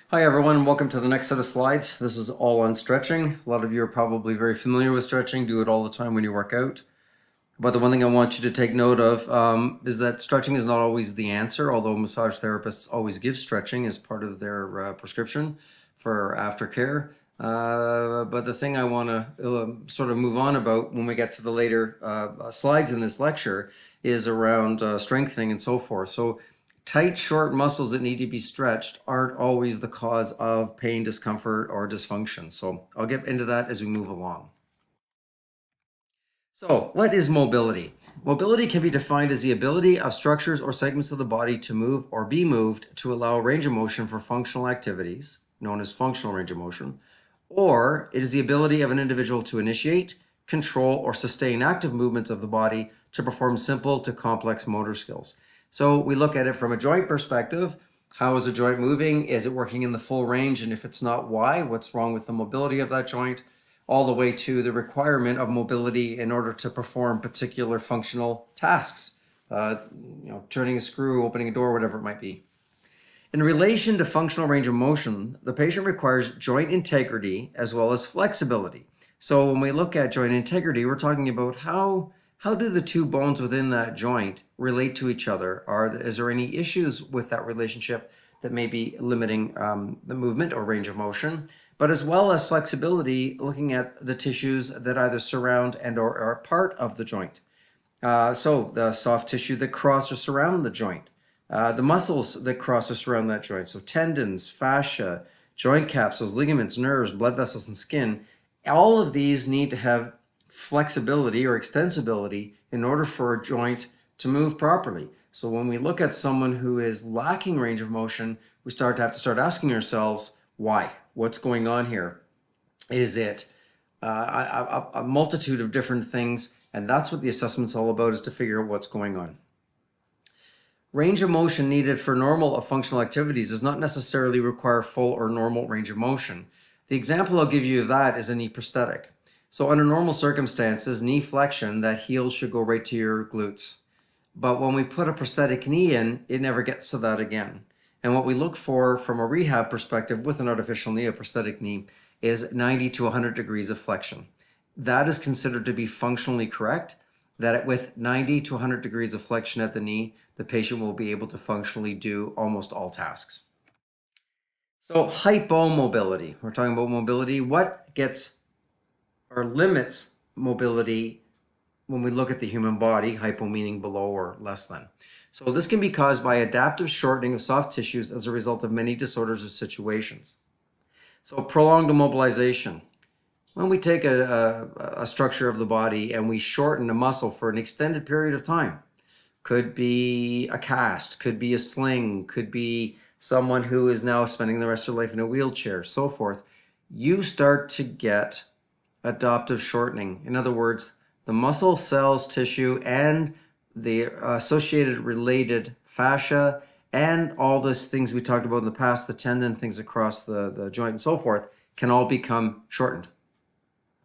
Hi everyone, welcome to the next set of slides. This is all on stretching. A lot of you are probably very familiar with stretching, do it all the time when you work out. But the one thing I want you to take note of is that stretching is not always the answer, although massage therapists always give stretching as part of their prescription for aftercare. But the thing I want to sort of move on about when we get to the later slides in this lecture is around strengthening and so forth. So tight, short muscles that need to be stretched aren't always the cause of pain, discomfort, or dysfunction. So I'll get into that as we move along. So, what is mobility? Mobility can be defined as the ability of structures or segments of the body to move or be moved to allow range of motion for functional activities, known as functional range of motion, or it is the ability of an individual to initiate, control, or sustain active movements of the body to perform simple to complex motor skills. So, we look at it from a joint perspective. How is a joint moving? Is it working in the full range? And if it's not, why? What's wrong with the mobility of that joint? All the way to the requirement of mobility in order to perform particular functional tasks, turning a screw, opening a door, whatever it might be. In relation to functional range of motion, the patient requires joint integrity as well as flexibility. So when we look at joint integrity, we're talking about how do the two bones within that joint relate to each other? Is there any issues with that relationship that may be limiting the movement or range of motion? But as well as flexibility, looking at the tissues that either surround and or are part of the joint. So the soft tissue that cross or surround the joint, the muscles that cross or surround that joint. So tendons, fascia, joint capsules, ligaments, nerves, blood vessels, and skin. All of these need to have flexibility or extensibility in order for a joint to move properly. So when we look at someone who is lacking range of motion, we have to start asking ourselves, why? What's going on here? Is it a multitude of different things? And that's what the assessment's all about, is to figure out what's going on. Range of motion needed for normal functional activities does not necessarily require full or normal range of motion. The example I'll give you of that is a knee prosthetic. So under normal circumstances, knee flexion, that heel should go right to your glutes. But when we put a prosthetic knee in, it never gets to that again. And what we look for from a rehab perspective with an artificial knee, a prosthetic knee, is 90 to 100 degrees of flexion. That is considered to be functionally correct, that with 90 to 100 degrees of flexion at the knee, the patient will be able to functionally do almost all tasks. So hypomobility, we're talking about mobility. What gets or limits mobility when we look at the human body, hypo meaning below or less than. So this can be caused by adaptive shortening of soft tissues as a result of many disorders or situations. So prolonged immobilization. When we take a structure of the body and we shorten a muscle for an extended period of time, could be a cast, could be a sling, could be someone who is now spending the rest of their life in a wheelchair, so forth, you start to get adaptive shortening. In other words, the muscle, cells, tissue, and the associated related fascia and all those things we talked about in the past, the tendon, things across the joint and so forth, can all become shortened.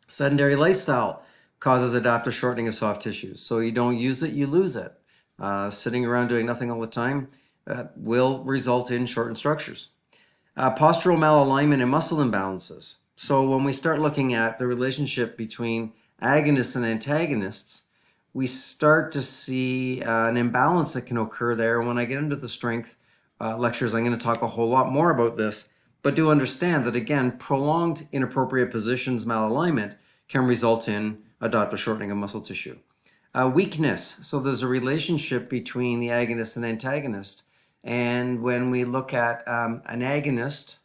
Sedentary lifestyle causes adaptive shortening of soft tissues. So you don't use it, you lose it. Sitting around doing nothing all the time will result in shortened structures. Postural malalignment and muscle imbalances. So when we start looking at the relationship between agonists and antagonists, we start to see an imbalance that can occur there. And when I get into the strength lectures, I'm going to talk a whole lot more about this. But do understand that, again, prolonged inappropriate positions malalignment can result in adaptive shortening of muscle tissue. Weakness. So there's a relationship between the agonist and antagonist. And when we look at an agonist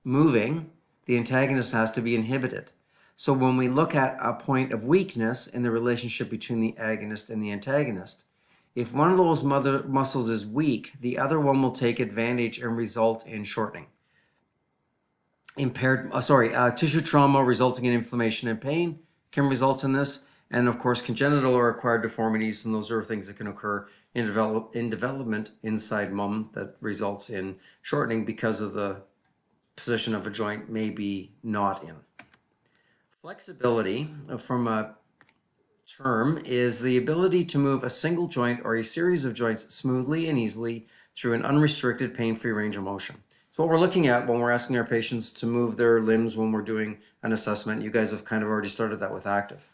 moving, the antagonist has to be inhibited. So when we look at a point of weakness in the relationship between the agonist and the antagonist, if one of those muscles is weak, the other one will take advantage and result in shortening. Tissue trauma resulting in inflammation and pain can result in this. And of course, congenital or acquired deformities, and those are things that can occur in development inside mom that results in shortening because of the position of a joint may be not in. Flexibility, from a term, is the ability to move a single joint or a series of joints smoothly and easily through an unrestricted pain-free range of motion. So what we're looking at when we're asking our patients to move their limbs when we're doing an assessment, you guys have kind of already started that with active.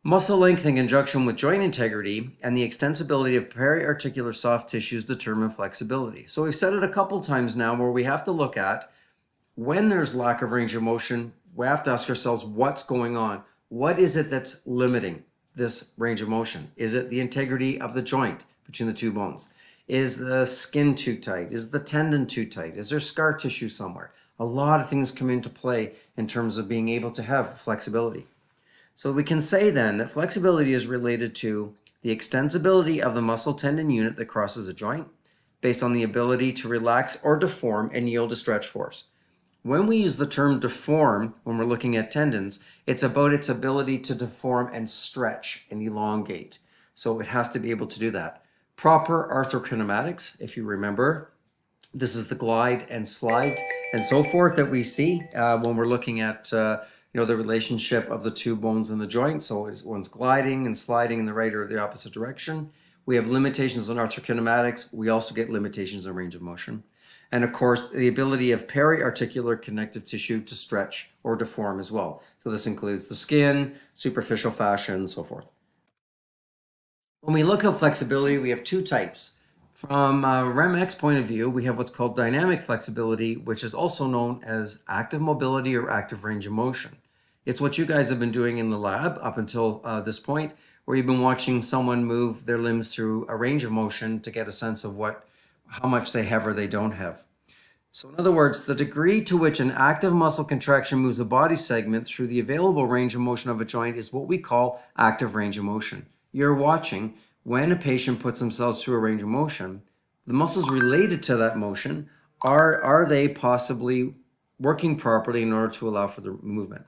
Muscle length in conjunction with joint integrity and the extensibility of periarticular soft tissues determine flexibility. So we've said it a couple times now where we have to look at when there's lack of range of motion, we have to ask ourselves what's going on. What is it that's limiting this range of motion? Is it the integrity of the joint between the two bones? Is the skin too tight? Is the tendon too tight? Is there scar tissue somewhere? A lot of things come into play in terms of being able to have flexibility. So we can say then that flexibility is related to the extensibility of the muscle tendon unit that crosses a joint based on the ability to relax or deform and yield a stretch force. When we use the term deform, when we're looking at tendons, it's about its ability to deform and stretch and elongate. So it has to be able to do that. Proper arthrokinematics, if you remember, this is the glide and slide and so forth that we see when we're looking at the relationship of the two bones in the joint. So one's gliding and sliding in the right or the opposite direction. We have limitations on arthrokinematics. We also get limitations on range of motion. And of course, the ability of periarticular connective tissue to stretch or deform as well. So this includes the skin, superficial fascia, and so forth. When we look at flexibility, we have two types. From a REM-X point of view, we have what's called dynamic flexibility, which is also known as active mobility or active range of motion. It's what you guys have been doing in the lab up until this point, where you've been watching someone move their limbs through a range of motion to get a sense of how much they have or they don't have. So in other words, the degree to which an active muscle contraction moves a body segment through the available range of motion of a joint is what we call active range of motion. You're watching when a patient puts themselves through a range of motion, the muscles related to that motion, are they possibly working properly in order to allow for the movement?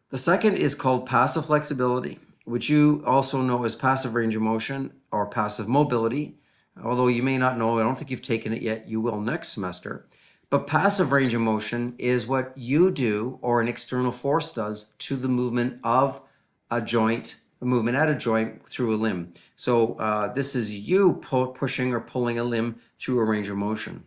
The second is called passive flexibility, which you also know as passive range of motion or passive mobility. Although you may not know, I don't think you've taken it yet, you will next semester. But passive range of motion is what you do or an external force does to the movement of a joint, a movement at a joint through a limb. So this is you pushing or pulling a limb through a range of motion.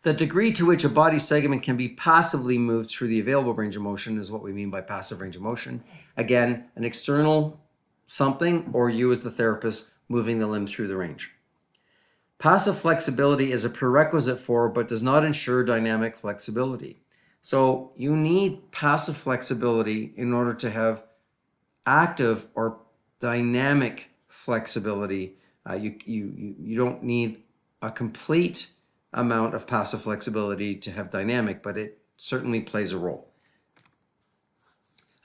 The degree to which a body segment can be passively moved through the available range of motion is what we mean by passive range of motion. Again, an external something or you as the therapist moving the limb through the range. Passive flexibility is a prerequisite for, but does not ensure dynamic flexibility. So you need passive flexibility in order to have active or dynamic flexibility. You don't need a complete amount of passive flexibility to have dynamic, but it certainly plays a role.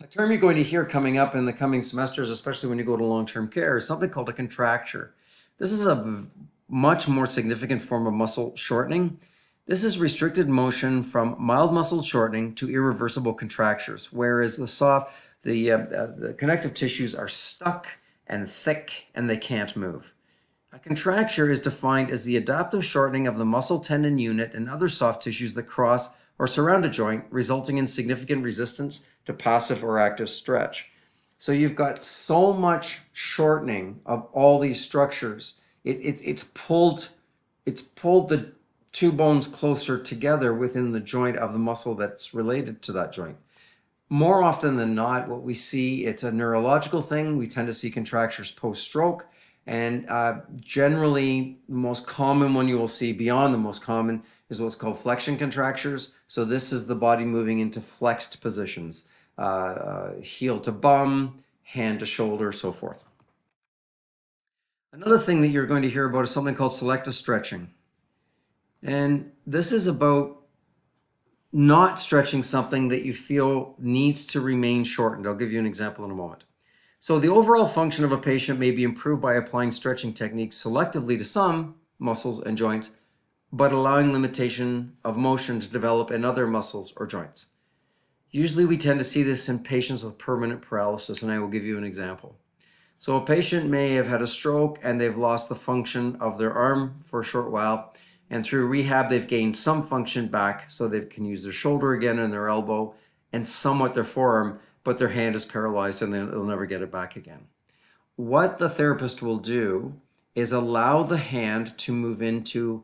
A term you're going to hear coming up in the coming semesters, especially when you go to long-term care, is something called a contracture. This is a much more significant form of muscle shortening. This is restricted motion from mild muscle shortening to irreversible contractures, whereas the connective tissues are stuck and thick and they can't move. A contracture is defined as the adaptive shortening of the muscle tendon unit and other soft tissues that cross or surround a joint, resulting in significant resistance to passive or active stretch. So you've got so much shortening of all these structures. It's pulled the two bones closer together within the joint of the muscle that's related to that joint. More often than not, what we see, it's a neurological thing. We tend to see contractures post-stroke. And generally, the most common one you will see, beyond the most common, is what's called flexion contractures. So this is the body moving into flexed positions, heel to bum, hand to shoulder, so forth. Another thing that you're going to hear about is something called selective stretching. And this is about not stretching something that you feel needs to remain shortened. I'll give you an example in a moment. So the overall function of a patient may be improved by applying stretching techniques selectively to some muscles and joints, but allowing limitation of motion to develop in other muscles or joints. Usually we tend to see this in patients with permanent paralysis, and I will give you an example. So a patient may have had a stroke and they've lost the function of their arm for a short while, and through rehab they've gained some function back so they can use their shoulder again and their elbow and somewhat their forearm, but their hand is paralyzed and they'll never get it back again. What the therapist will do is allow the hand to move into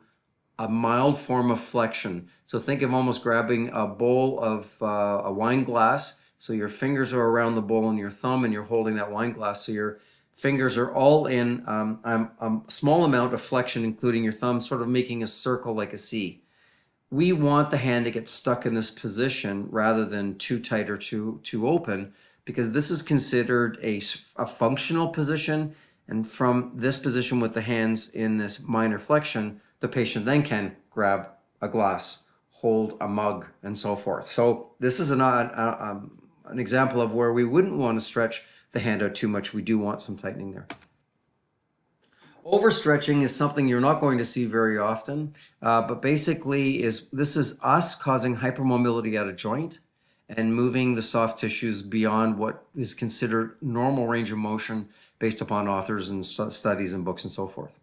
a mild form of flexion. So think of almost grabbing a bowl of a wine glass. So your fingers are around the bowl and your thumb, and you're holding that wine glass. So your fingers are all in a small amount of flexion, including your thumb, sort of making a circle like a C. We want the hand to get stuck in this position rather than too tight or too open, because this is considered a functional position. And from this position with the hands in this minor flexion, the patient then can grab a glass, hold a mug, and so forth. So this is an example of where we wouldn't want to stretch the hand out too much. We do want some tightening there. Overstretching is something you're not going to see very often, but basically this is us causing hypermobility at a joint and moving the soft tissues beyond what is considered normal range of motion based upon authors and studies and books and so forth.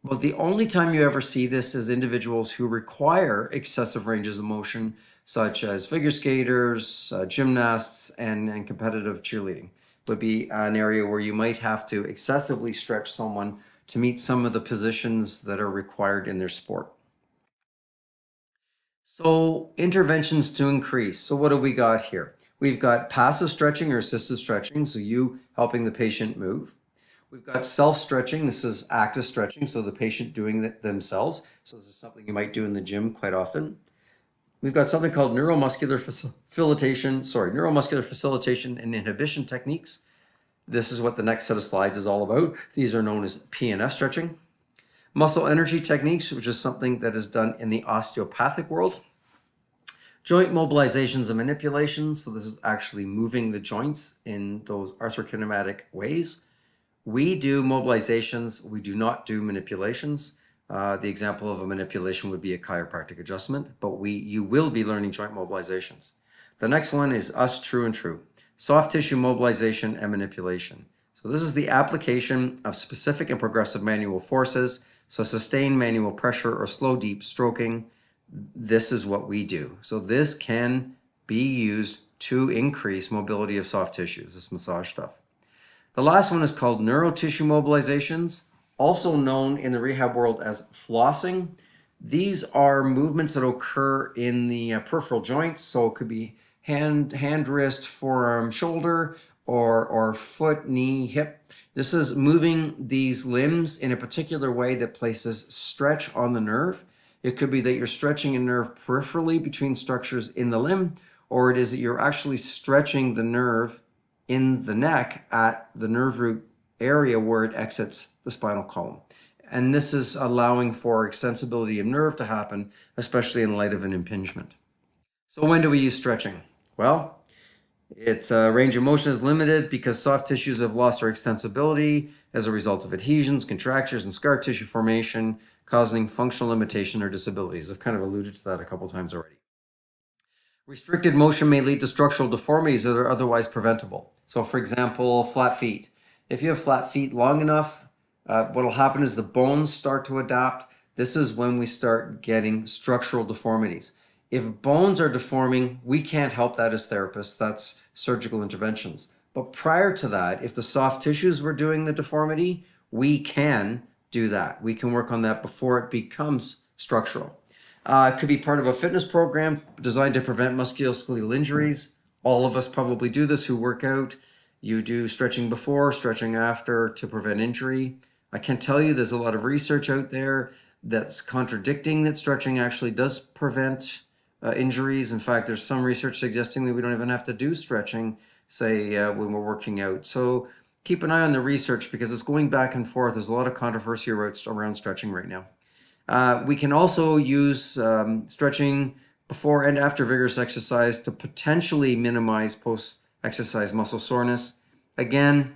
But the only time you ever see this is individuals who require excessive ranges of motion, such as figure skaters, gymnasts, and competitive cheerleading. Would be an area where you might have to excessively stretch someone to meet some of the positions that are required in their sport. So interventions to increase. So what have we got here? We've got passive stretching or assisted stretching, so you helping the patient move. We've got self-stretching. This is active stretching, so the patient doing it themselves. So this is something you might do in the gym quite often. We've got something called neuromuscular facilitation and inhibition techniques. This is what the next set of slides is all about. These are known as PNF stretching. Muscle energy techniques, which is something that is done in the osteopathic world. Joint mobilizations and manipulations. So this is actually moving the joints in those arthrokinematic ways. We do mobilizations. We do not do manipulations. The example of a manipulation would be a chiropractic adjustment, but you will be learning joint mobilizations. The next one is US True and True. Soft tissue mobilization and manipulation. So this is the application of specific and progressive manual forces. So sustained manual pressure or slow deep stroking. This is what we do. So this can be used to increase mobility of soft tissues, this massage stuff. The last one is called neurotissue mobilizations, also known in the rehab world as flossing. These are movements that occur in the peripheral joints. So it could be hand, wrist, forearm, shoulder, or foot, knee, hip. This is moving these limbs in a particular way that places stretch on the nerve. It could be that you're stretching a nerve peripherally between structures in the limb, or it is that you're actually stretching the nerve in the neck at the nerve root area where it exits the spinal column. And this is allowing for extensibility of nerve to happen, especially in light of an impingement. So when do we use stretching? Well, its range of motion is limited because soft tissues have lost their extensibility as a result of adhesions, contractures, and scar tissue formation, causing functional limitation or disabilities. I've kind of alluded to that a couple times already. Restricted motion may lead to structural deformities that are otherwise preventable. So for example, flat feet. If you have flat feet long enough, what will happen is the bones start to adapt. This is when we start getting structural deformities. If bones are deforming, we can't help that as therapists. That's surgical interventions. But prior to that, if the soft tissues were doing the deformity, we can do that. We can work on that before it becomes structural. It could be part of a fitness program designed to prevent musculoskeletal injuries. All of us probably do this who work out. You do stretching before, stretching after to prevent injury. I can tell you there's a lot of research out there that's contradicting that stretching actually does prevent injuries. In fact, there's some research suggesting that we don't even have to do stretching, say, when we're working out. So keep an eye on the research because it's going back and forth. There's a lot of controversy around stretching right now. We can also use stretching before and after vigorous exercise to potentially minimize post-exercise muscle soreness. Again,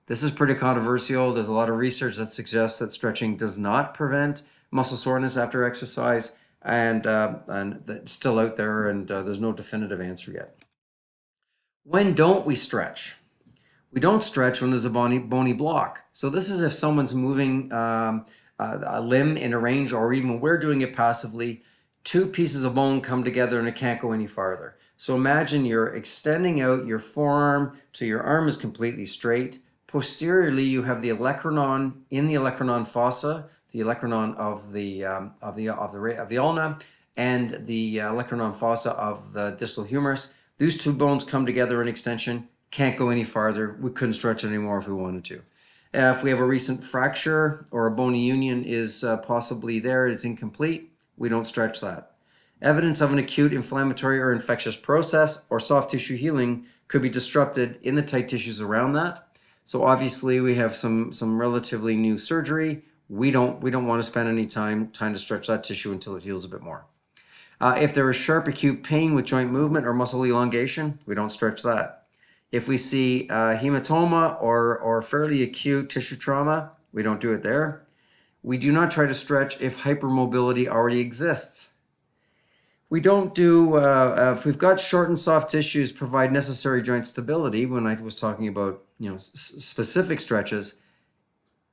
this is pretty controversial. There's a lot of research that suggests that stretching does not prevent muscle soreness after exercise, and that's still out there, and there's no definitive answer yet. When don't we stretch? We don't stretch when there's a bony block. So this is if someone's moving a limb in a range, or even we're doing it passively, two pieces of bone come together and it can't go any farther. So imagine you're extending out your forearm till your arm is completely straight. Posteriorly, you have the olecranon in the olecranon fossa, the olecranon of the ulna and the olecranon fossa of the distal humerus. These two bones come together in extension, can't go any farther. We couldn't stretch it anymore if we wanted to. If we have a recent fracture or a bony union is possibly there, it's incomplete, we don't stretch that. Evidence of an acute inflammatory or infectious process or soft tissue healing could be disrupted in the tight tissues around that. So obviously we have some relatively new surgery. We don't want to spend any time trying to stretch that tissue until it heals a bit more. If there is sharp acute pain with joint movement or muscle elongation, we don't stretch that. If we see hematoma or fairly acute tissue trauma, we don't do it there. We do not try to stretch if hypermobility already exists. We don't do, if we've got short and soft tissues provide necessary joint stability, when I was talking about specific stretches,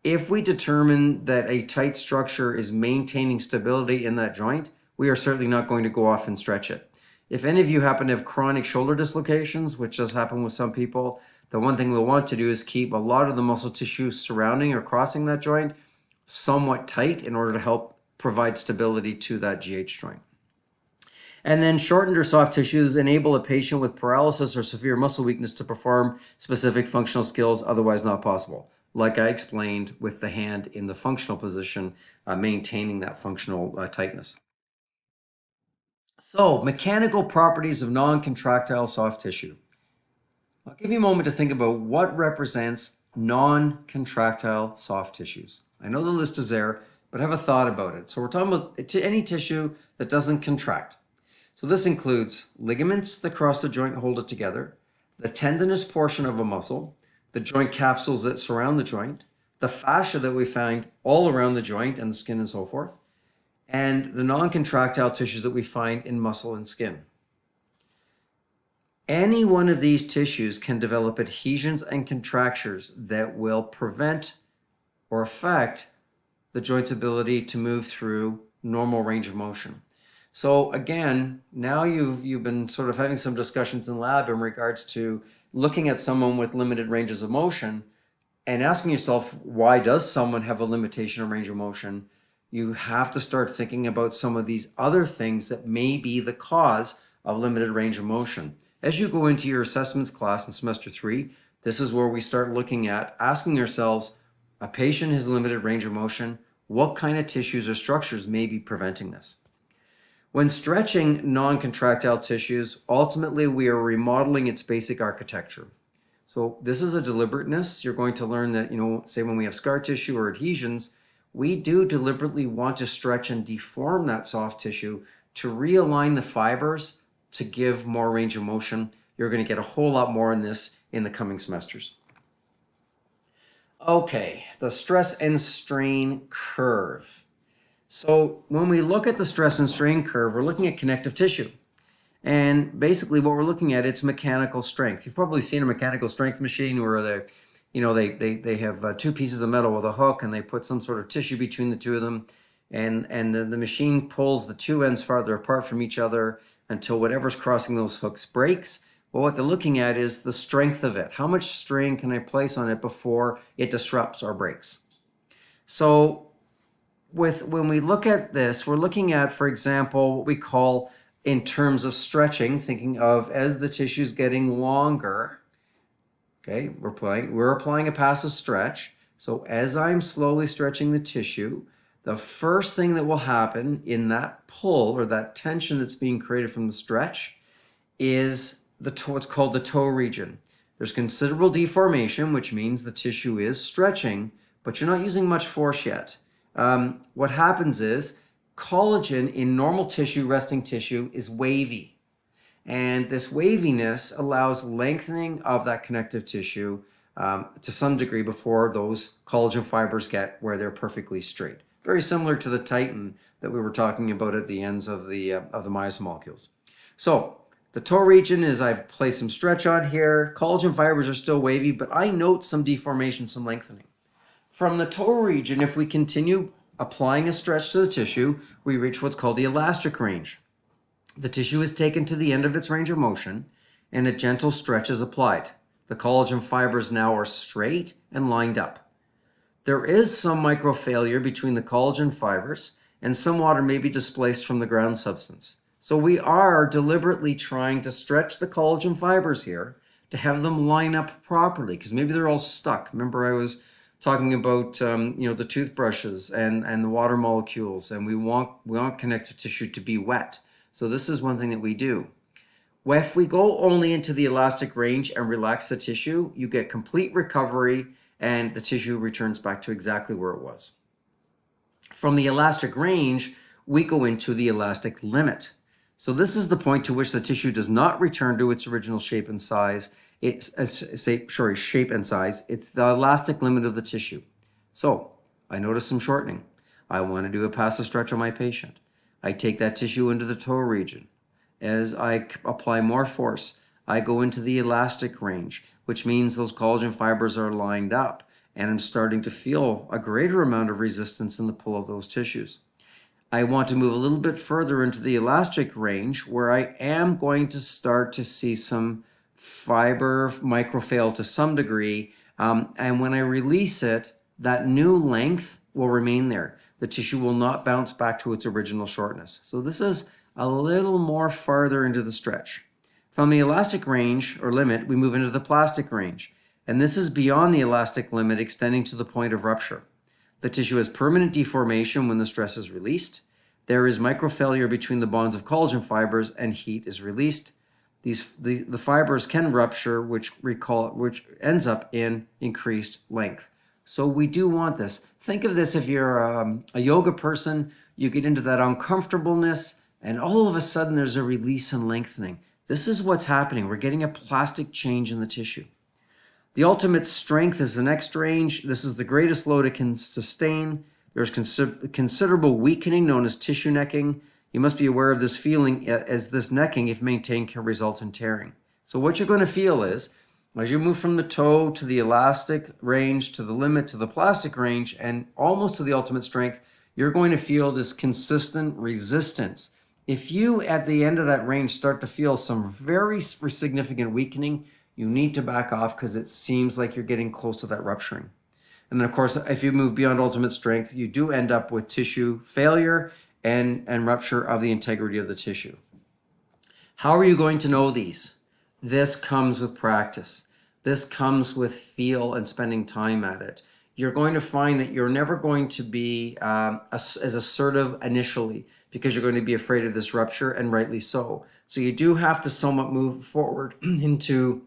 if we determine that a tight structure is maintaining stability in that joint, we are certainly not going to go off and stretch it. If any of you happen to have chronic shoulder dislocations, which does happen with some people, the one thing we'll want to do is keep a lot of the muscle tissue surrounding or crossing that joint somewhat tight in order to help provide stability to that GH joint. And then shortened or soft tissues enable a patient with paralysis or severe muscle weakness to perform specific functional skills otherwise not possible. Like I explained with the hand in the functional position, maintaining that functional tightness. So, mechanical properties of non-contractile soft tissue. I'll give you a moment to think about what represents non-contractile soft tissues. I know the list is there, but have a thought about it. So we're talking about any tissue that doesn't contract. So this includes ligaments that cross the joint and hold it together, the tendinous portion of a muscle, the joint capsules that surround the joint, the fascia that we find all around the joint and the skin and so forth, and the non-contractile tissues that we find in muscle and skin. Any one of these tissues can develop adhesions and contractures that will prevent or affect the joint's ability to move through normal range of motion. So again, now you've been sort of having some discussions in lab in regards to looking at someone with limited ranges of motion and asking yourself, why does someone have a limitation of range of motion? You have to start thinking about some of these other things that may be the cause of limited range of motion. As you go into your assessments class in semester 3, this is where we start looking at asking ourselves, a patient has limited range of motion, what kind of tissues or structures may be preventing this? When stretching non-contractile tissues, ultimately we are remodeling its basic architecture. So this is a deliberateness. You're going to learn that, say when we have scar tissue or adhesions, we do deliberately want to stretch and deform that soft tissue to realign the fibers to give more range of motion. You're going to get a whole lot more in this in the coming semesters. Okay, the stress and strain curve. So when we look at the stress and strain curve, we're looking at connective tissue. And basically what we're looking at, it's mechanical strength. You've probably seen a mechanical strength machine where they have two pieces of metal with a hook and they put some sort of tissue between the two of them. And the machine pulls the two ends farther apart from each other until whatever's crossing those hooks breaks. Well, what they're looking at is the strength of it. How much strain can I place on it before it disrupts or breaks? So when we look at this, we're looking at, for example, what we call in terms of stretching, thinking of as the tissue is getting longer. Okay, we're applying a passive stretch. So as I'm slowly stretching the tissue, the first thing that will happen in that pull or that tension that's being created from the stretch is what's called the toe region. There's considerable deformation, which means the tissue is stretching, but you're not using much force yet. What happens is collagen in normal tissue, resting tissue, is wavy. And this waviness allows lengthening of that connective tissue to some degree before those collagen fibers get where they're perfectly straight. Very similar to the titin that we were talking about at the ends of the myosin molecules. So the toe region is, I've placed some stretch on here. Collagen fibers are still wavy, but I note some deformation, some lengthening. From the toe region, if we continue applying a stretch to the tissue, we reach what's called the elastic range. The tissue is taken to the end of its range of motion, and a gentle stretch is applied. The collagen fibers now are straight and lined up. There is some microfailure between the collagen fibers, and some water may be displaced from the ground substance. So we are deliberately trying to stretch the collagen fibers here to have them line up properly, because maybe they're all stuck. Remember, I was talking about the toothbrushes and the water molecules, and we want connective tissue to be wet. So this is one thing that we do. If we go only into the elastic range and relax the tissue, you get complete recovery and the tissue returns back to exactly where it was. From the elastic range, we go into the elastic limit. So this is the point to which the tissue does not return to its original shape and size. Shape and size. It's the elastic limit of the tissue. So I notice some shortening. I want to do a passive stretch on my patient. I take that tissue into the toe region. As I apply more force, I go into the elastic range, which means those collagen fibers are lined up, and I'm starting to feel a greater amount of resistance in the pull of those tissues. I want to move a little bit further into the elastic range, where I am going to start to see some fiber microfail to some degree, and when I release it, that new length will remain there. The tissue will not bounce back to its original shortness. So this is a little more farther into the stretch. From the elastic range or limit, we move into the plastic range, and this is beyond the elastic limit, extending to the point of rupture. The tissue has permanent deformation when the stress is released. There is microfailure between the bonds of collagen fibers, and heat is released. The fibers can rupture, which ends up in increased length. So we do want this. Think of this: if you're a yoga person, you get into that uncomfortableness, and all of a sudden there's a release and lengthening. This is what's happening. We're getting a plastic change in the tissue. The ultimate strength is the next range. This is the greatest load it can sustain. There's considerable weakening, known as tissue necking. You must be aware of this feeling, as this necking, if maintained, can result in tearing. So what you're going to feel is, as you move from the toe to the elastic range, to the limit, to the plastic range, and almost to the ultimate strength, you're going to feel this consistent resistance. If you, at the end of that range, start to feel some very significant weakening, you need to back off, because it seems like you're getting close to that rupturing. And then, of course, if you move beyond ultimate strength, you do end up with tissue failure and rupture of the integrity of the tissue. How are you going to know these? This comes with practice. This comes with feel and spending time at it. You're going to find that you're never going to be as assertive initially, because you're going to be afraid of this rupture, and rightly so. So you do have to somewhat move forward into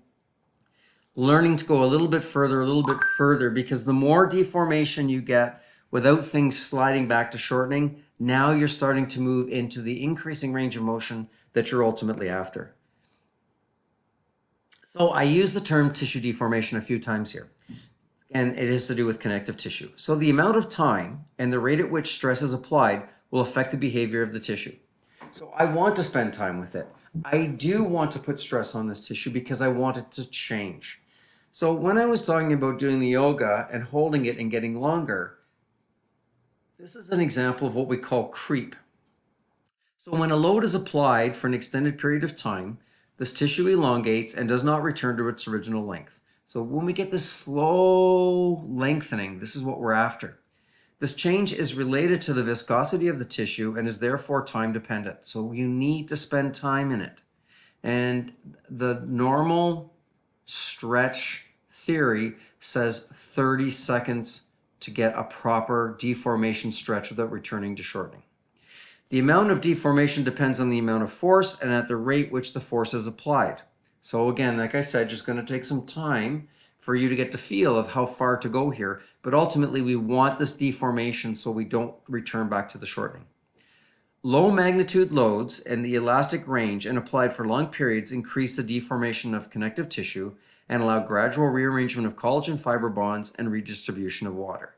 learning to go a little bit further, because the more deformation you get without things sliding back to shortening, now you're starting to move into the increasing range of motion that you're ultimately after. So I use the term tissue deformation a few times here, and it has to do with connective tissue. So the amount of time and the rate at which stress is applied will affect the behavior of the tissue. So I want to spend time with it. I do want to put stress on this tissue because I want it to change. So when I was talking about doing the yoga and holding it and getting longer, this is an example of what we call creep. So when a load is applied for an extended period of time, this tissue elongates and does not return to its original length. So when we get this slow lengthening, this is what we're after. This change is related to the viscosity of the tissue and is therefore time dependent. So you need to spend time in it. And the normal stretch theory says 30 seconds to get a proper deformation stretch without returning to shortening. The amount of deformation depends on the amount of force and at the rate which the force is applied. So again, like I said, just going to take some time for you to get the feel of how far to go here. But ultimately, we want this deformation so we don't return back to the shortening. Low magnitude loads and the elastic range and applied for long periods increase the deformation of connective tissue and allow gradual rearrangement of collagen fiber bonds and redistribution of water.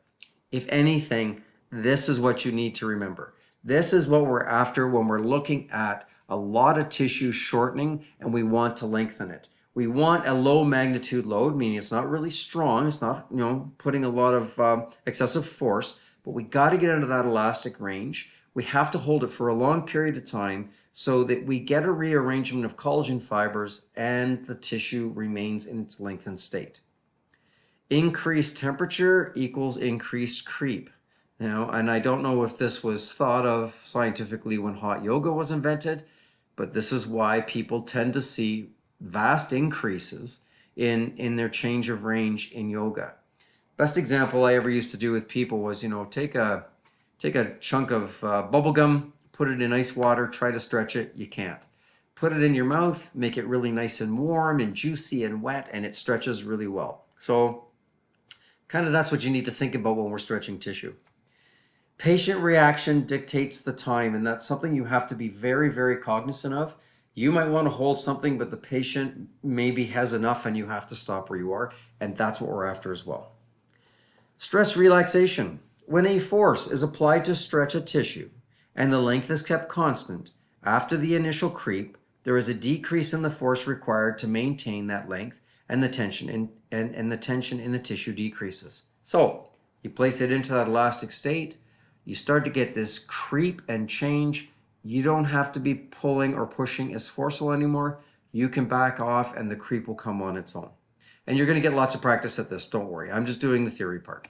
If anything, this is what you need to remember. This is what we're after when we're looking at a lot of tissue shortening and we want to lengthen it. We want a low magnitude load, meaning it's not really strong. It's not, putting a lot of excessive force, but we got to get into that elastic range. We have to hold it for a long period of time so that we get a rearrangement of collagen fibers and the tissue remains in its lengthened state. increased temperature equals increased creep. And I don't know if this was thought of scientifically when hot yoga was invented, but this is why people tend to see vast increases in their change of range in yoga. Best example I ever used to do with people was, take a chunk of bubble gum, put it in ice water, try to stretch it. You can't. Put it in your mouth, make it really nice and warm and juicy and wet, and it stretches really well. So kind of that's what you need to think about when we're stretching tissue. Patient reaction dictates the time, and that's something you have to be very, very cognizant of. You might want to hold something, but the patient maybe has enough and you have to stop where you are, and that's what we're after as well. Stress relaxation. When a force is applied to stretch a tissue and the length is kept constant, after the initial creep, there is a decrease in the force required to maintain that length, and the tension in the tissue decreases. So you place it into that elastic state, you start to get this creep and change. You don't have to be pulling or pushing as forceful anymore. You can back off and the creep will come on its own. And you're going to get lots of practice at this, don't worry. I'm just doing the theory part.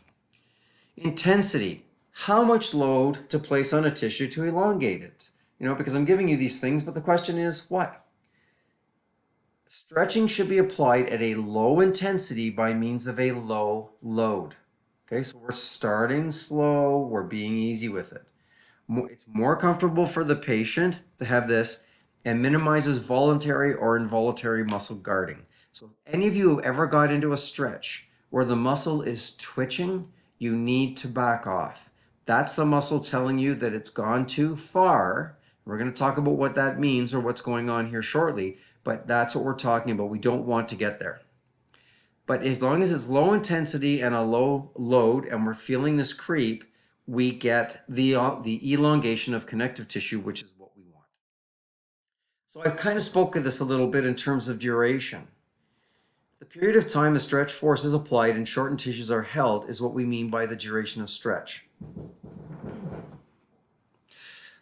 Intensity. How much load to place on a tissue to elongate it? Because I'm giving you these things, but the question is what? Stretching should be applied at a low intensity by means of a low load. Okay, so we're starting slow, we're being easy with it. It's more comfortable for the patient to have this and minimizes voluntary or involuntary muscle guarding. So if any of you have ever got into a stretch where the muscle is twitching, you need to back off. That's the muscle telling you that it's gone too far. We're going to talk about what that means or what's going on here shortly, but that's what we're talking about. We don't want to get there. But as long as it's low intensity and a low load and we're feeling this creep, we get the elongation of connective tissue, which is what we want. So I kind of spoke of this a little bit in terms of duration. The period of time a stretch force is applied and shortened tissues are held is what we mean by the duration of stretch.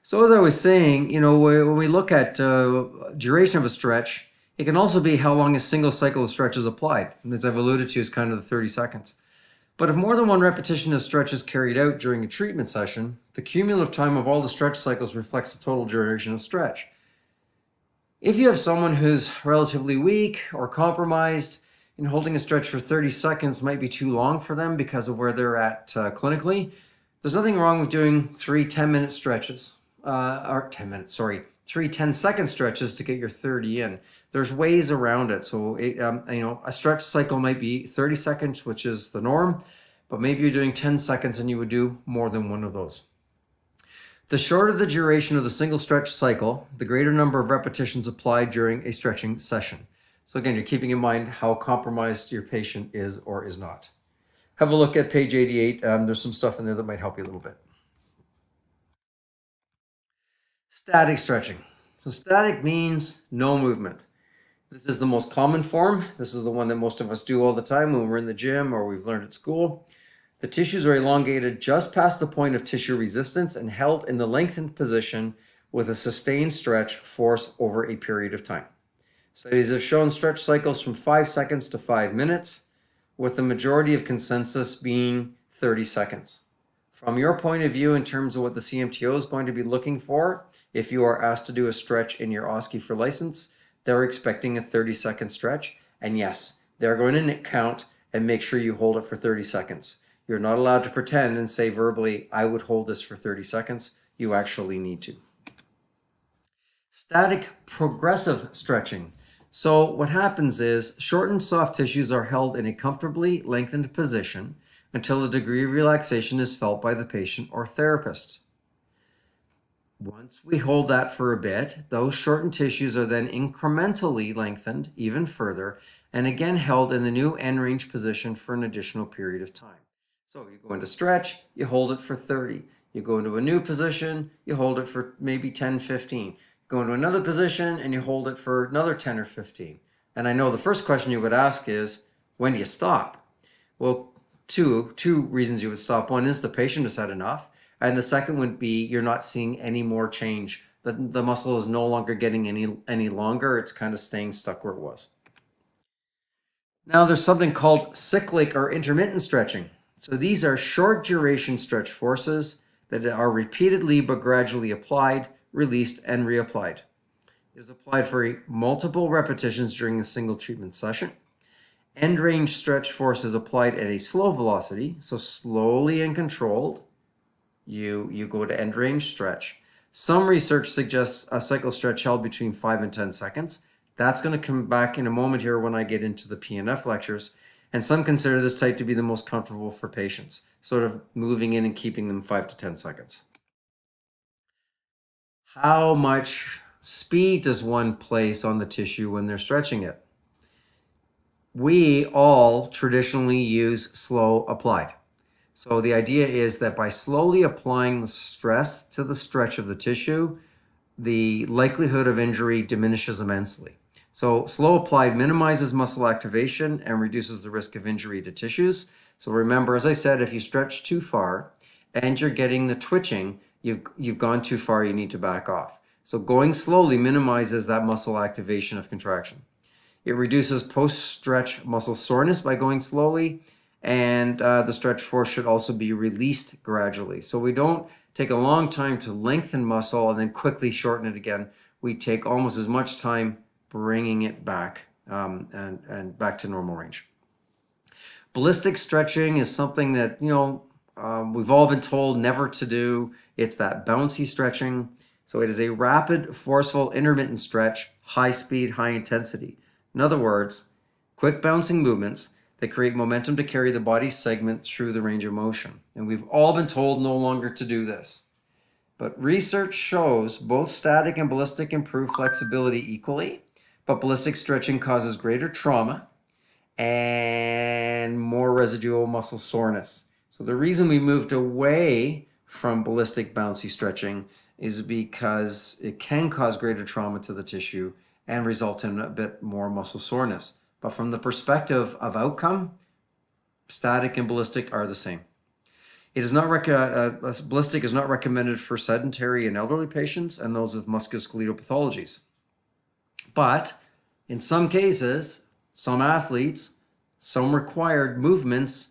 So as I was saying, when we look at duration of a stretch, it can also be how long a single cycle of stretch is applied. And as I've alluded to, is kind of the 30 seconds. But if more than one repetition of stretch is carried out during a treatment session, the cumulative time of all the stretch cycles reflects the total duration of stretch. If you have someone who's relatively weak or compromised, and holding a stretch for 30 seconds might be too long for them because of where they're at clinically, there's nothing wrong with doing 3 10-minute stretches. Three 10-second stretches to get your 30 in. There's ways around it. So a stretch cycle might be 30 seconds, which is the norm, but maybe you're doing 10 seconds and you would do more than one of those. The shorter the duration of the single stretch cycle, the greater number of repetitions applied during a stretching session. So again, you're keeping in mind how compromised your patient is or is not. Have a look at page 88. There's some stuff in there that might help you a little bit. Static stretching. So static means no movement. This is the most common form. This is the one that most of us do all the time when we're in the gym or we've learned at school. The tissues are elongated just past the point of tissue resistance and held in the lengthened position with a sustained stretch force over a period of time. Studies have shown stretch cycles from 5 seconds to 5 minutes, with the majority of consensus being 30 seconds. From your point of view, in terms of what the CMTO is going to be looking for, if you are asked to do a stretch in your OSCE for license, they're expecting a 30-second stretch. And yes, they're going to count and make sure you hold it for 30 seconds. You're not allowed to pretend and say verbally, I would hold this for 30 seconds. You actually need to. Static progressive stretching. So what happens is shortened soft tissues are held in a comfortably lengthened position until a degree of relaxation is felt by the patient or therapist. Once we hold that for a bit, those shortened tissues are then incrementally lengthened even further and again held in the new end range position for an additional period of time. So you go into stretch, you hold it for 30. You go into a new position, you hold it for maybe 10, 15. Go into another position and you hold it for another 10 or 15. And I know the first question you would ask is, when do you stop? Well, two reasons you would stop. One is the patient has had enough. And the second would be you're not seeing any more change. The muscle is no longer getting any longer. It's kind of staying stuck where it was. Now there's something called cyclic or intermittent stretching. So these are short duration stretch forces that are repeatedly but gradually applied, released, and reapplied. It is applied for multiple repetitions during a single treatment session. End range stretch force is applied at a slow velocity, so slowly and controlled. You go to end range stretch. Some research suggests a cycle stretch held between 5 and 10 seconds. That's going to come back in a moment here when I get into the PNF lectures. And some consider this type to be the most comfortable for patients, sort of moving in and keeping them 5 to 10 seconds. How much speed does one place on the tissue when they're stretching it? We all traditionally use slow applied. So the idea is that by slowly applying the stress to the stretch of the tissue, the likelihood of injury diminishes immensely. So slow applied minimizes muscle activation and reduces the risk of injury to tissues. So remember, as I said, if you stretch too far and you're getting the twitching, you've gone too far, you need to back off. So going slowly minimizes that muscle activation of contraction. It reduces post-stretch muscle soreness by going slowly, and the stretch force should also be released gradually. So we don't take a long time to lengthen muscle and then quickly shorten it again. We take almost as much time bringing it back and back to normal range. Ballistic stretching is something that, we've all been told never to do. It's that bouncy stretching. So it is a rapid, forceful, intermittent stretch, high speed, high intensity. In other words, quick bouncing movements that create momentum to carry the body segment through the range of motion. And we've all been told no longer to do this. But research shows both static and ballistic improve flexibility equally, but ballistic stretching causes greater trauma and more residual muscle soreness. So the reason we moved away from ballistic bouncy stretching is because it can cause greater trauma to the tissue and result in a bit more muscle soreness. But from the perspective of outcome, static and ballistic are the same. It is not ballistic is not recommended for sedentary and elderly patients and those with musculoskeletal pathologies. But in some cases, some athletes, some required movements,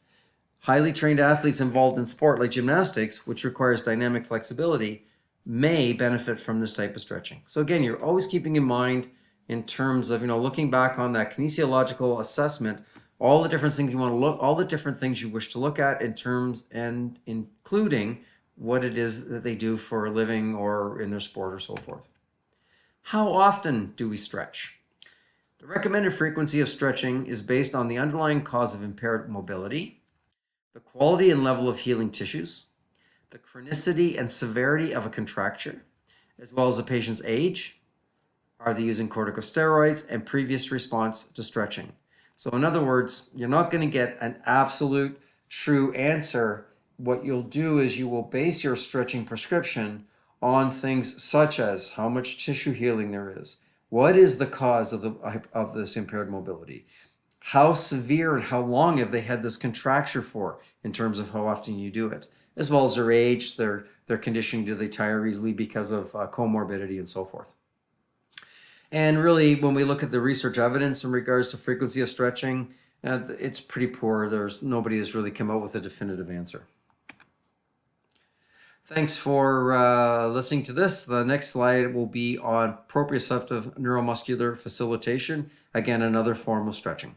highly trained athletes involved in sport like gymnastics, which requires dynamic flexibility, may benefit from this type of stretching. So again, you're always keeping in mind in terms of, looking back on that kinesiological assessment, all the different things you want to look, all the different things you wish to look at in terms and including what it is that they do for a living or in their sport or so forth. How often do we stretch? The recommended frequency of stretching is based on the underlying cause of impaired mobility, the quality and level of healing tissues, the chronicity and severity of a contracture, as well as the patient's age, are they using corticosteroids, and previous response to stretching. So in other words, you're not going to get an absolute true answer. What you'll do is you will base your stretching prescription on things such as how much tissue healing there is, what is the cause of this impaired mobility, how severe and how long have they had this contracture for in terms of how often you do it, as well as their age, their condition, do they tire easily because of comorbidity and so forth. And really, when we look at the research evidence in regards to frequency of stretching, it's pretty poor. Nobody has really come out with a definitive answer. Thanks for listening to this. The next slide will be on proprioceptive neuromuscular facilitation. Again, another form of stretching.